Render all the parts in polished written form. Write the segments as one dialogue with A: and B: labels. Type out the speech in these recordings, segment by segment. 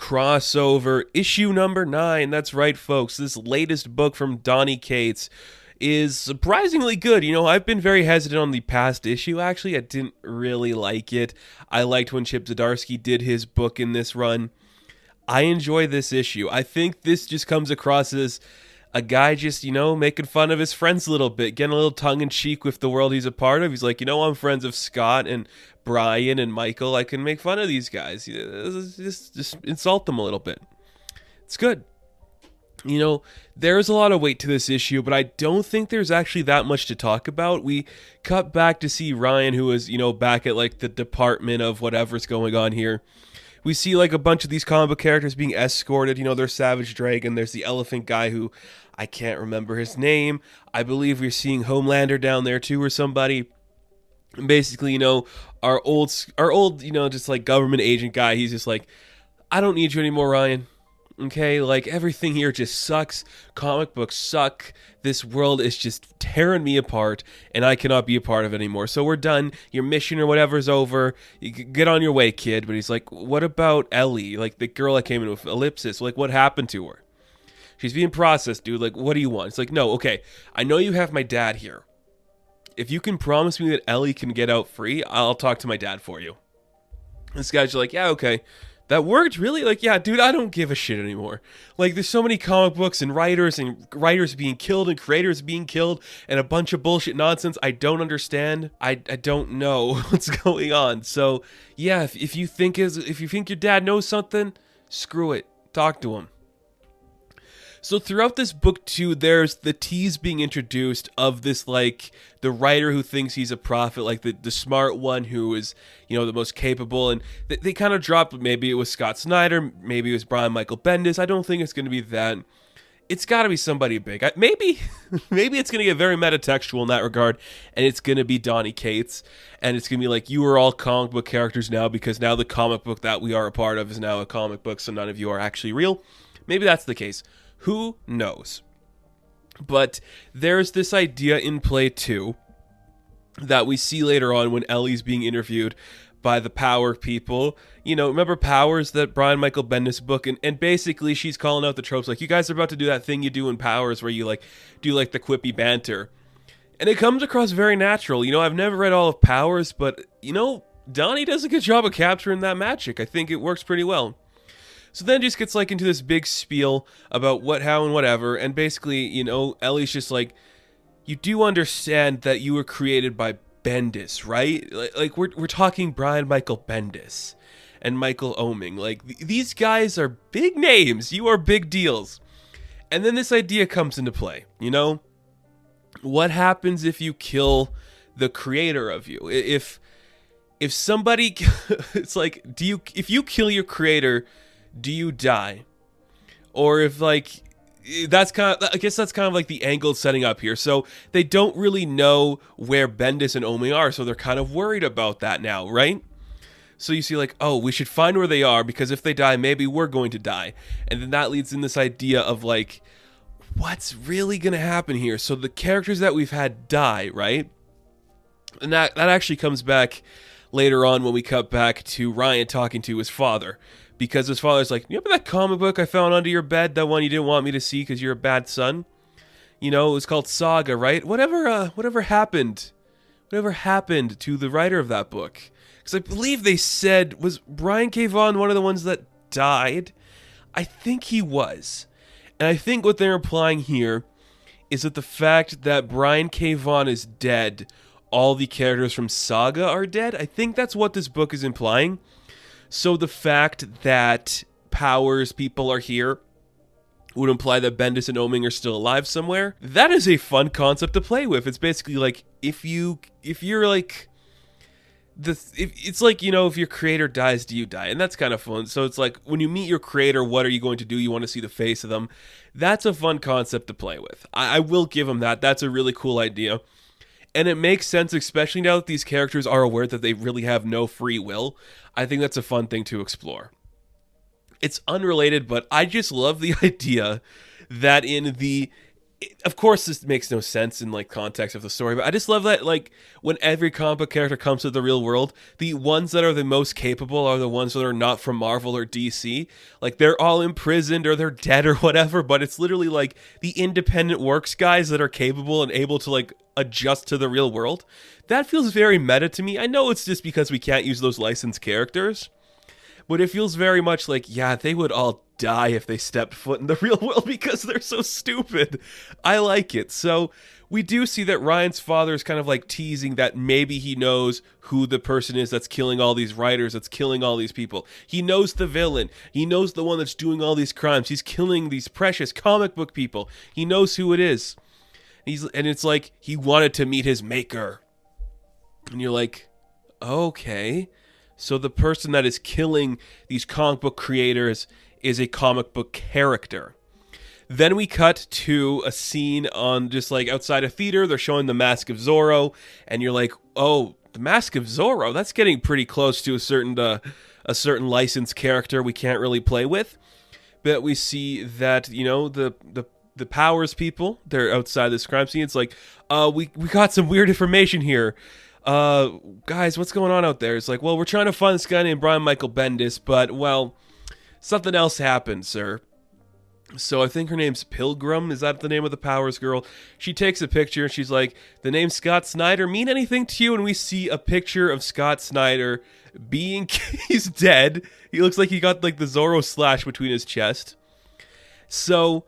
A: crossover, issue number 9. That's right, folks. This latest book from Donny Cates is surprisingly good. You know, I've been very hesitant on the past issue, actually. I didn't really like it. I liked when Chip Zdarsky did his book in this run. I enjoy this issue. I think this just comes across as a guy just, making fun of his friends a little bit, getting a little tongue-in-cheek with the world he's a part of. He's like, I'm friends of Scott and Brian and Michael. I can make fun of these guys. Just insult them a little bit. It's good. There's a lot of weight to this issue, but I don't think there's actually that much to talk about. We cut back to see Ryan, who is, back at, the department of whatever's going on here. We see, a bunch of these comic book characters being escorted. There's Savage Dragon. There's the elephant guy who I can't remember his name. I believe we're seeing Homelander down there, too, or somebody. And basically, our old, just, government agent guy, he's just like, I don't need you anymore, Ryan. Okay, everything here just sucks. Comic books suck. This world is just tearing me apart, and I cannot be a part of it anymore. So we're done. Your mission or whatever's over. You can get on your way, kid. But he's like, what about Ellie? The girl I came in with, Ellipsis. What happened to her? She's being processed, dude. What do you want? It's like, no, okay. I know you have my dad here. If you can promise me that Ellie can get out free, I'll talk to my dad for you. This guy's like, yeah, okay. That worked? Really? Yeah, dude, I don't give a shit anymore. There's so many comic books and writers being killed and creators being killed and a bunch of bullshit nonsense I don't understand. I don't know what's going on. So, yeah, if you think your dad knows something, screw it. Talk to him. So throughout this book too, there's the tease being introduced of this, the writer who thinks he's a prophet, the smart one who is, the most capable. And they kind of dropped, maybe it was Scott Snyder, maybe it was Brian Michael Bendis. I don't think it's going to be that. It's got to be somebody big. Maybe it's going to get very metatextual in that regard, and it's going to be Donny Cates, and it's going to be you are all comic book characters now because now the comic book that we are a part of is now a comic book, so none of you are actually real. Maybe that's the case. Who knows? But there's this idea in play too that we see later on when Ellie's being interviewed by the Power people. Remember Powers, that Brian Michael Bendis book? And basically she's calling out the tropes, you guys are about to do that thing you do in Powers where you do the quippy banter. And it comes across very natural. I've never read all of Powers, but Donnie does a good job of capturing that magic. I think it works pretty well. So then just gets into this big spiel about what, how, and whatever. And basically, Ellie's just you do understand that you were created by Bendis, right? We're talking Brian Michael Bendis and Michael Oeming. These guys are big names. You are big deals. And then this idea comes into play, What happens if you kill the creator of you? If somebody, it's if you kill your creator, do you die? Or if that's kind of, I guess that's kind of the angle setting up here. So they don't really know where Bendis and Omi are, so they're kind of worried about that now, right? So you see oh, we should find where they are because if they die, maybe we're going to die. And then that leads in this idea of what's really going to happen here? So the characters that we've had die, right? And that actually comes back later on when we cut back to Ryan talking to his father. Because his father's you remember that comic book I found under your bed? That one you didn't want me to see because you're a bad son? It was called Saga, right? Whatever happened? Whatever happened to the writer of that book? Because I believe they said, was Brian K. Vaughan one of the ones that died? I think he was. And I think what they're implying here is that the fact that Brian K. Vaughan is dead, all the characters from Saga are dead. I think that's what this book is implying. So the fact that Powers people are here would imply that Bendis and Oeming are still alive somewhere. That is a fun concept to play with. It's basically if you're if your creator dies, do you die? And that's kind of fun. So it's when you meet your creator, what are you going to do? You want to see the face of them. That's a fun concept to play with. I will give them that. That's a really cool idea. And it makes sense, especially now that these characters are aware that they really have no free will. I think that's a fun thing to explore. It's unrelated, but I just love the idea that in the Of course this makes no sense in like context of the story, but I just love that like when every comic book character comes to the real world, the ones that are the most capable are the ones that are not from Marvel or DC. Like they're all imprisoned or they're dead or whatever, but it's literally like the independent works guys that are capable and able to like adjust to the real world. That feels very meta to me. I know it's just because we can't use those licensed characters, but it feels very much like, yeah, they would all die if they stepped foot in the real world because they're so stupid. I like it. So we do see that Ryan's father is kind of like teasing that maybe he knows who the person is that's killing all these writers, that's killing all these people. He knows the villain. He knows the one that's doing all these crimes. He's killing these precious comic book people. He knows who it is. And it's like he wanted to meet his maker. And you're like, okay. So the person that is killing these comic book creators is a comic book character. Then we cut to a scene on just like outside a theater. They're showing the Mask of Zorro, and you're like, "Oh, the Mask of Zorro. That's getting pretty close to a certain licensed character we can't really play with." But we see that the Powers people, they're outside this crime scene. It's like, we got some weird information here. Guys, what's going on out there? It's like, well, we're trying to find this guy named Brian Michael Bendis, but well, something else happened, sir. So I think her name's Pilgrim. Is that the name of the Powers girl? She takes a picture and she's like, the name Scott Snyder mean anything to you? And we see a picture of Scott Snyder being, he's dead. He looks like he got like the Zorro slash between his chest. So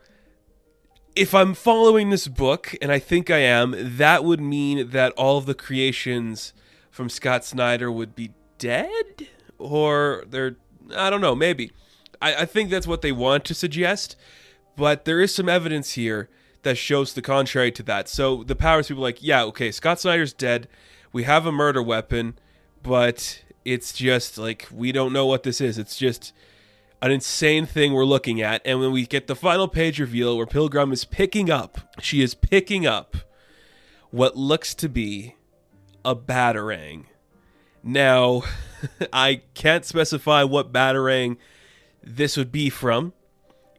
A: if I'm following this book, and I think I am, that would mean that all of the creations from Scott Snyder would be dead? Or they're, I don't know, maybe. I think that's what they want to suggest, but there is some evidence here that shows the contrary to that. So the Powers people are like, yeah, okay, Scott Snyder's dead. We have a murder weapon, but it's just like, we don't know what this is. It's just an insane thing we're looking at. And when we get the final page reveal where Pilgrim is picking up, she is picking up what looks to be a batarang. Now, I can't specify what batarang this would be from.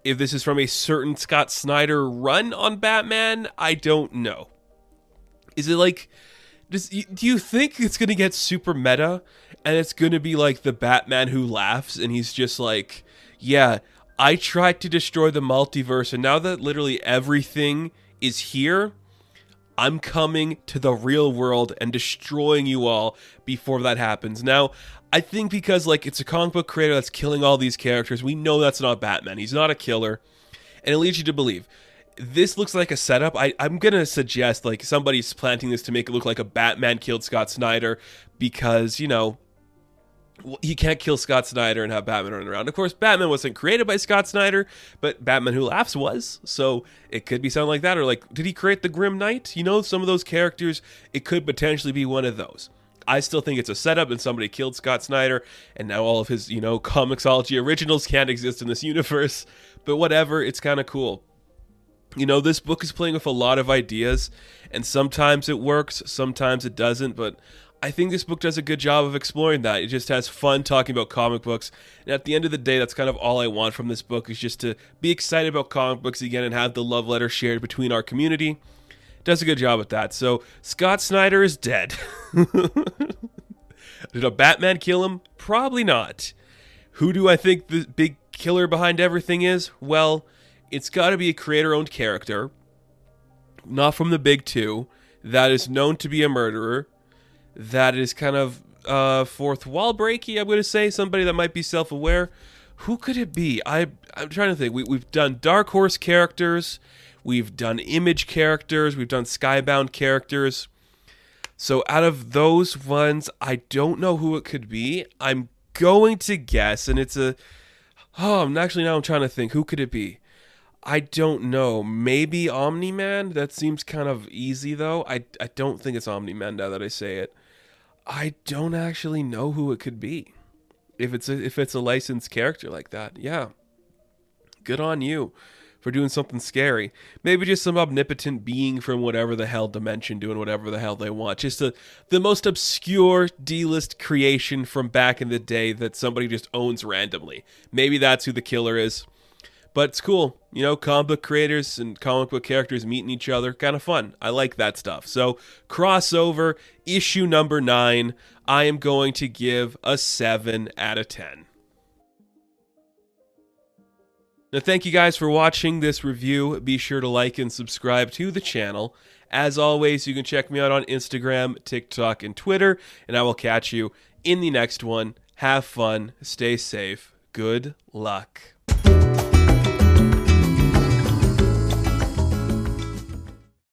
A: If this is from a certain Scott Snyder run on Batman, I don't know. Is it like, do you think it's going to get super meta and it's going to be like the Batman who laughs and he's just like, yeah, I tried to destroy the multiverse and now that literally everything is here, I'm coming to the real world and destroying you all before that happens. Now, I think because like it's a comic book creator that's killing all these characters, we know that's not Batman. He's not a killer. And it leads you to believe. This looks like a setup. I'm going to suggest like somebody's planting this to make it look like a Batman killed Scott Snyder because, you know, you can't kill Scott Snyder and have Batman running around. Of course, Batman wasn't created by Scott Snyder, but Batman Who Laughs was. So it could be something like that. Or like, did he create the Grim Knight? You know, some of those characters, it could potentially be one of those. I still think it's a setup and somebody killed Scott Snyder and now all of his, Comixology originals can't exist in this universe. But whatever, it's kind of cool. This book is playing with a lot of ideas and sometimes it works, sometimes it doesn't, but I think this book does a good job of exploring that. It just has fun talking about comic books. And at the end of the day, that's kind of all I want from this book is just to be excited about comic books again and have the love letter shared between our community. Does a good job with that. So Scott Snyder is dead. Did a Batman kill him? Probably not. Who do I think the big killer behind everything is? Well, it's got to be a creator-owned character, not from the big two, that is known to be a murderer, that is kind of fourth wall breaky, I'm going to say, somebody that might be self-aware. Who could it be? I'm trying to think. We've done Dark Horse characters. We've done Image characters. We've done Skybound characters. So out of those ones, I don't know who it could be. I'm going to guess, and it's I'm trying to think. Who could it be? I don't know. Maybe Omni-Man? That seems kind of easy, though. I don't think it's Omni-Man now that I say it. I don't actually know who it could be. If it's a licensed character like that. Yeah. Good on you for doing something scary. Maybe just some omnipotent being from whatever the hell dimension doing whatever the hell they want. Just the most obscure D-list creation from back in the day that somebody just owns randomly. Maybe that's who the killer is. But it's cool. You know, comic book creators and comic book characters meeting each other. Kind of fun. I like that stuff. So, crossover, issue number 9, I am going to give a 7 out of 10. Now, thank you guys for watching this review. Be sure to like and subscribe to the channel. As always, you can check me out on Instagram, TikTok, and Twitter, and I will catch you in the next one. Have fun, stay safe, good luck.